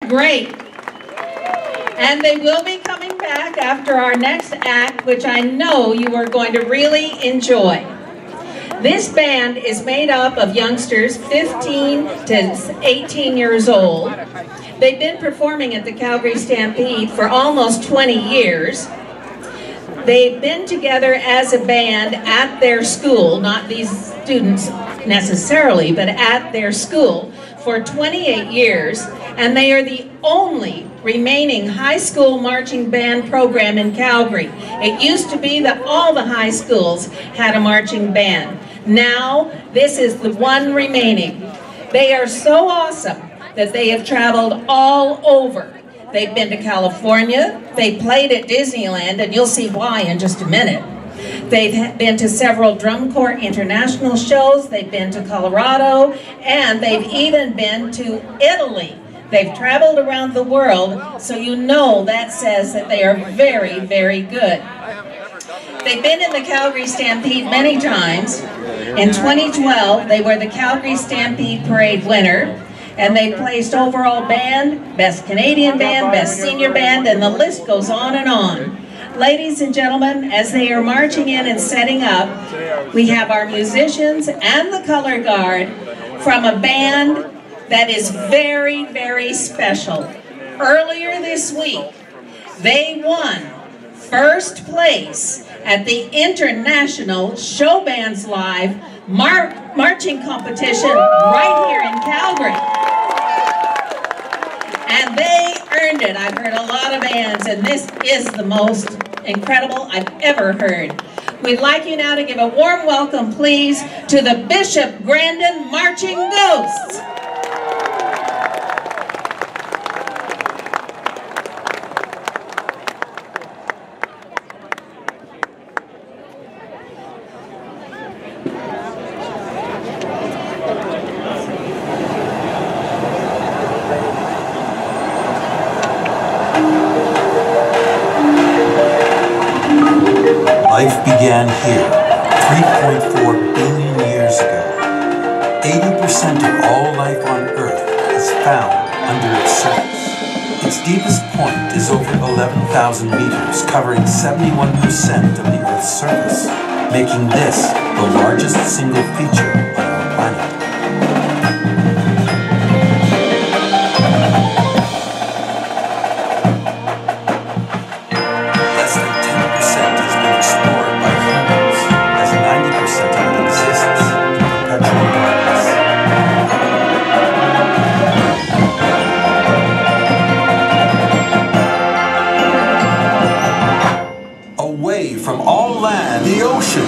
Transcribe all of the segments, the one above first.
Great. And they will be coming back after our next act, which I know you are going to really enjoy. This band is made up of youngsters 15 to 18 years old. They've been performing at the Calgary Stampede for almost 20 years. They've been together as a band at their school, not these students necessarily, but at their school for 28 years, and they are the only remaining high school marching band program in Calgary. It used to be that all the high schools had a marching band. Now, this is the one remaining. They are so awesome that they have traveled all over. They've been to California, they played at Disneyland, and you'll see why in just a minute. They've been to several drum corps international shows, they've been to Colorado, and they've even been to Italy. They've traveled around the world, so you know that says that they are very, very good. They've been in the Calgary Stampede many times. In 2012, they were the Calgary Stampede Parade winner, and they placed overall band, best Canadian band, best senior band, and the list goes on and on. Ladies and gentlemen, as they are marching in and setting up, we have our musicians and the color guard from a band that is very, very special. Earlier this week, they won first place at the International Show Bands Live marching competition right here in Calgary. And they earned it. I've heard a lot of bands, and this is the most incredible I've ever heard. We'd like you now to give a warm welcome, please, to the Bishop Grandin Marching Ghosts. Life began here 3.4 billion years ago. 80% of all life on Earth is found under its surface. Its deepest point is over 11,000 meters, covering 71% of the Earth's surface, making this the largest single feature on our planet. From all land, the ocean.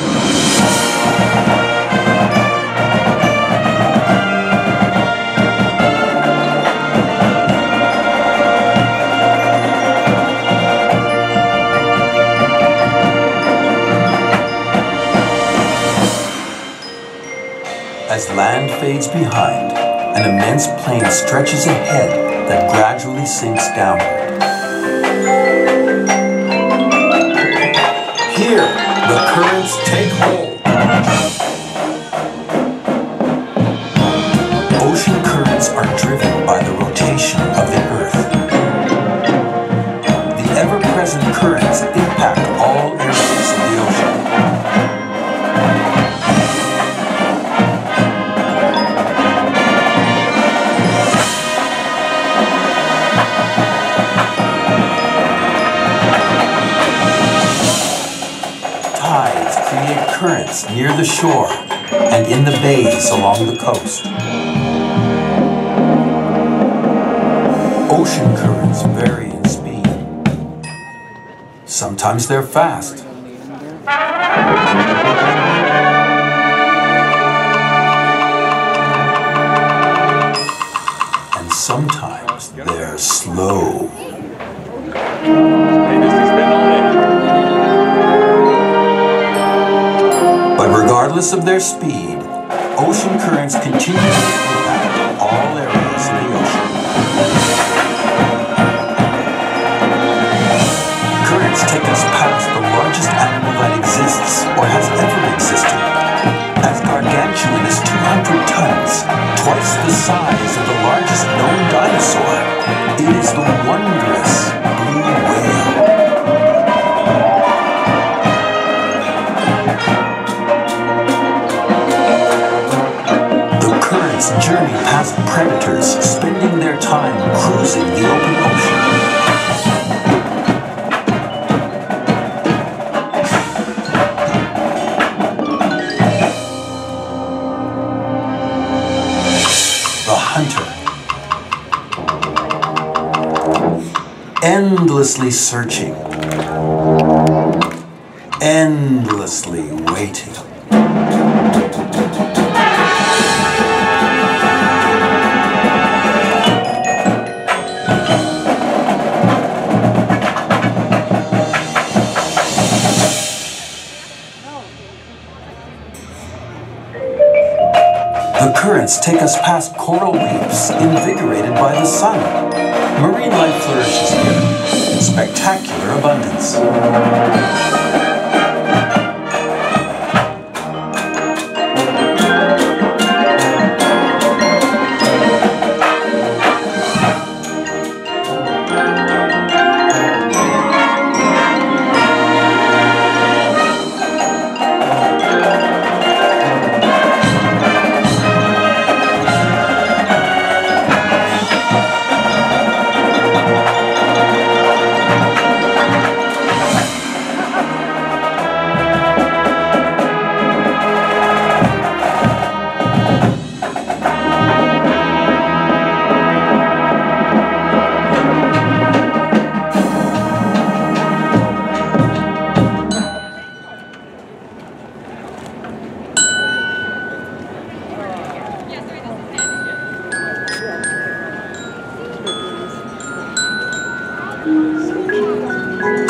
As land fades behind, an immense plain stretches ahead that gradually sinks downward. Here, the currents take hold. Ocean currents are driven by the rotation of the Earth. The ever-present currents impact all areas of the ocean. Tides create currents near the shore and in the bays along the coast. Ocean currents vary in speed. Sometimes they're fast. And sometimes they're slow. But regardless of their speed, ocean currents continue to impact all areas of the ocean. Currents take us past the largest animal that exists or has ever existed. As gargantuan as 200 tons, twice the size of the largest known dinosaur, it It is the wondrous blue whale. The currents journey past predators, spending their time cruising the open ocean. The hunter, endlessly searching, endlessly waiting. The currents take us past coral reefs invigorated by the sun. Marine life flourishes here in spectacular abundance.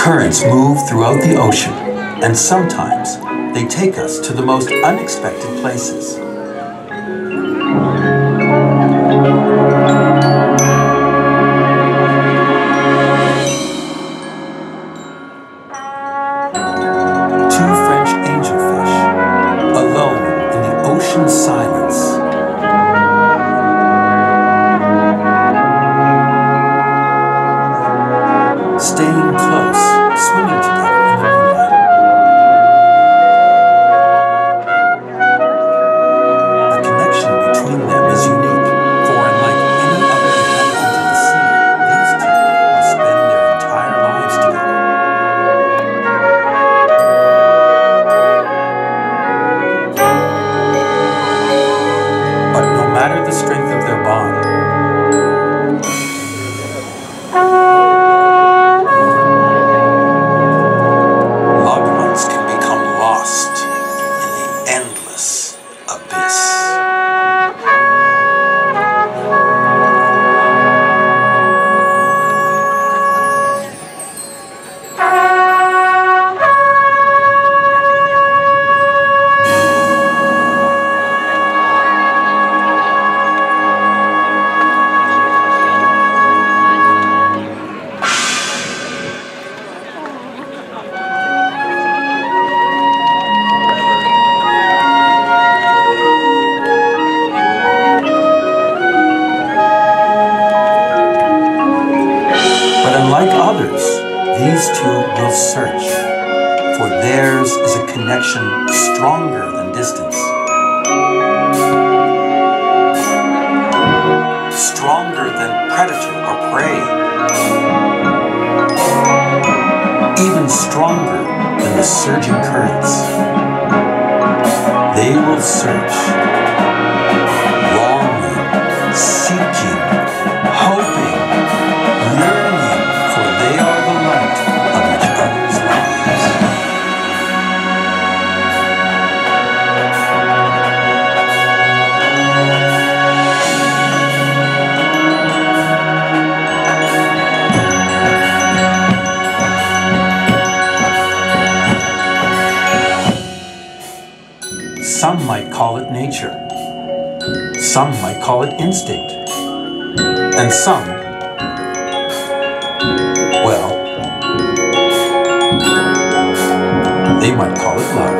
Currents move throughout the ocean, and sometimes they take us to the most unexpected places. Two French angelfish, alone in the ocean's silence. Staying close, swimming together in the moonlight. The connection between them is unique, for unlike any other inhabitant of the sea, these two will spend their entire lives together. But no matter the strength of their bond, can become lost in the endless abyss. But unlike others, these two will search, for theirs is a connection stronger than distance, stronger than predator or prey, even stronger than the surging currents. They will search, longing, seeking, hoping, yearning, for they are the light of each other's lives. Some might call it nature, some might call it instinct, and some, well, they might call it love.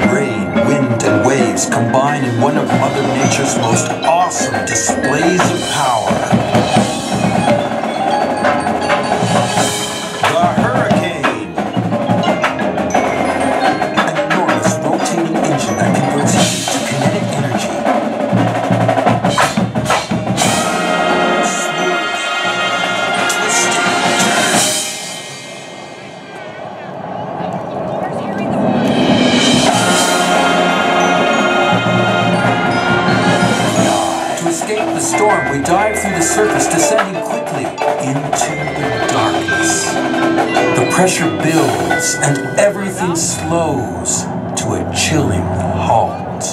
Brave combine in one of Mother Nature's most awesome displays of power. The hurricane! An enormous rotating engine that converts heat to kinetic energy. The storm, we dive through the surface, descending quickly into the darkness. The pressure builds and everything slows to a chilling halt.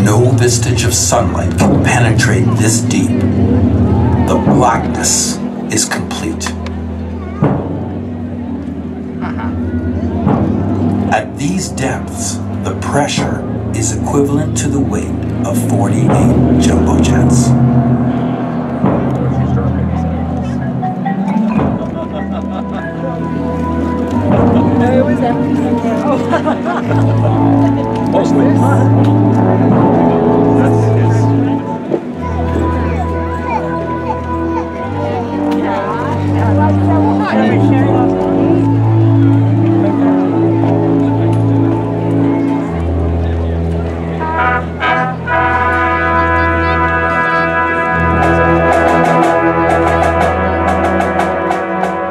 No vestige of sunlight can penetrate this deep. The blackness is complete. At these depths, the pressure is equivalent to the weight of 48 jumbo jets.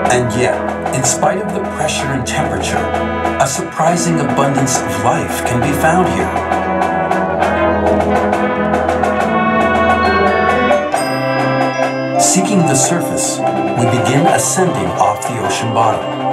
And yet, in spite of the pressure and temperature, a surprising abundance of life can be found here. Seeking the surface, we begin ascending off the ocean bottom.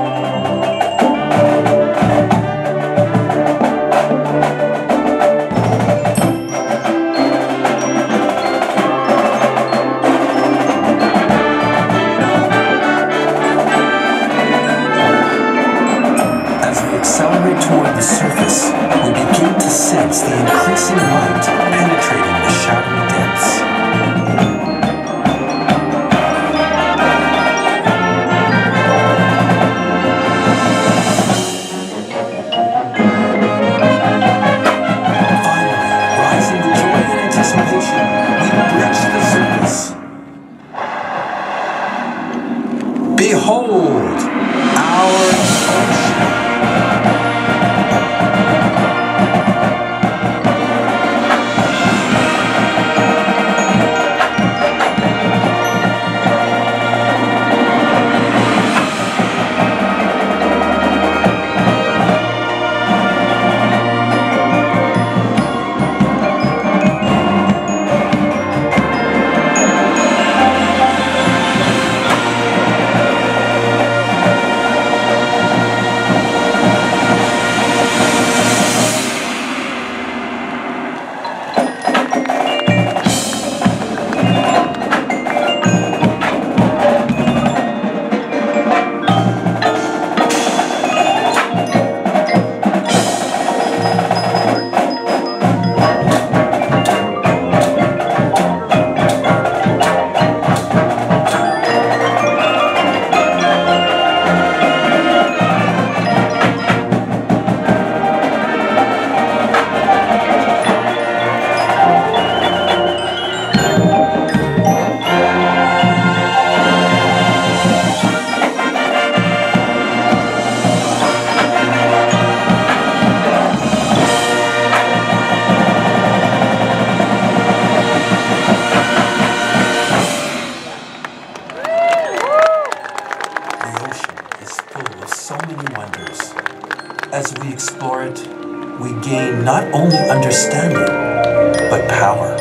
Accelerate toward the surface, we begin to sense the increasing light penetrating the shadowy depths. Finally, rising with joy and anticipation, we reach the surface. Behold, our ocean. As we explore it, we gain not only understanding, but power.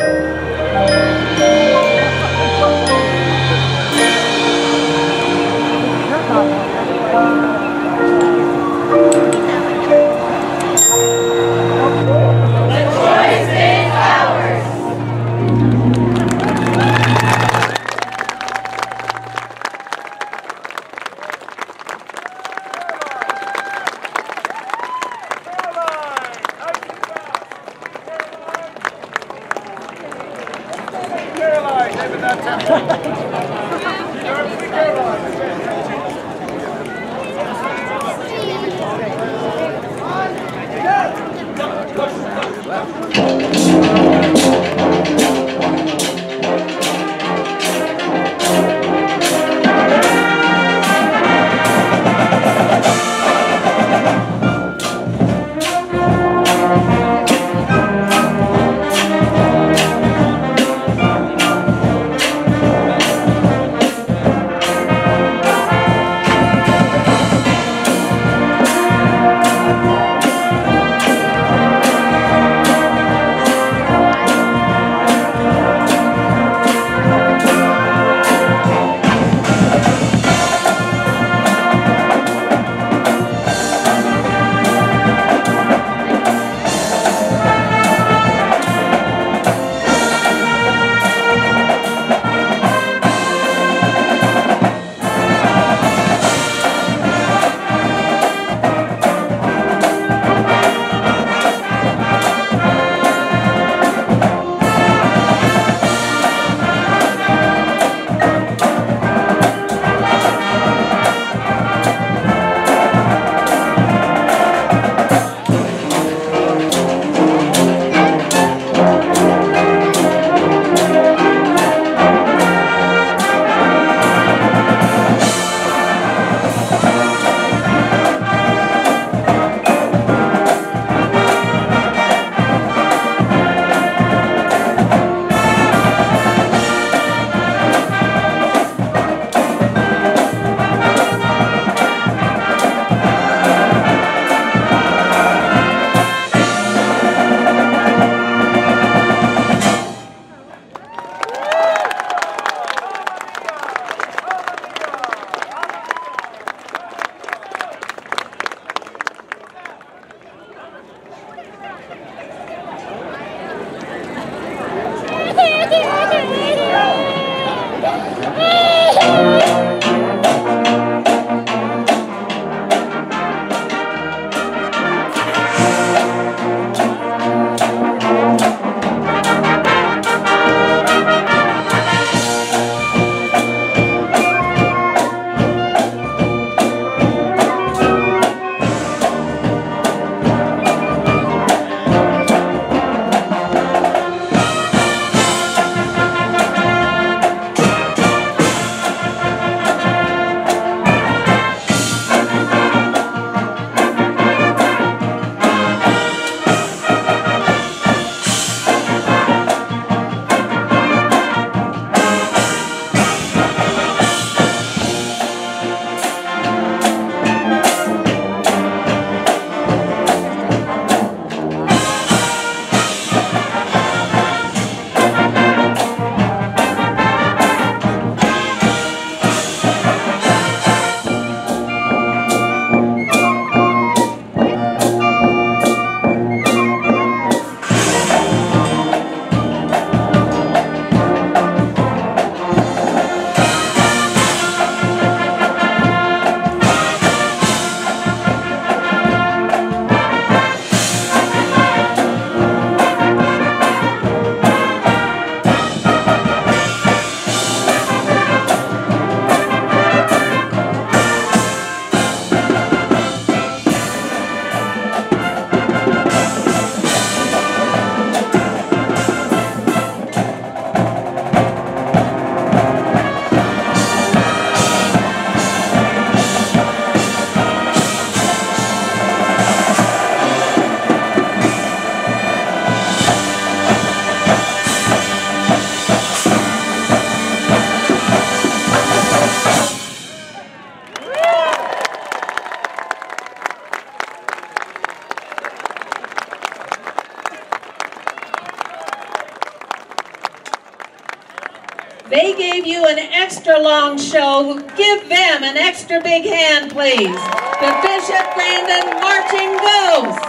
They gave you an extra long show. Give them an extra big hand, please. The Bishop Grandin Marching Ghosts.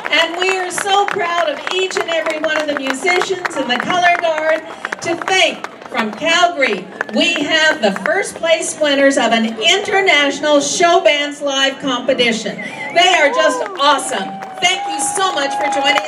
And we are so proud of each and every one of the musicians in the color guard. To think, from Calgary, we have the first place winners of an international show bands live competition. They are just awesome. Thank you so much for joining us.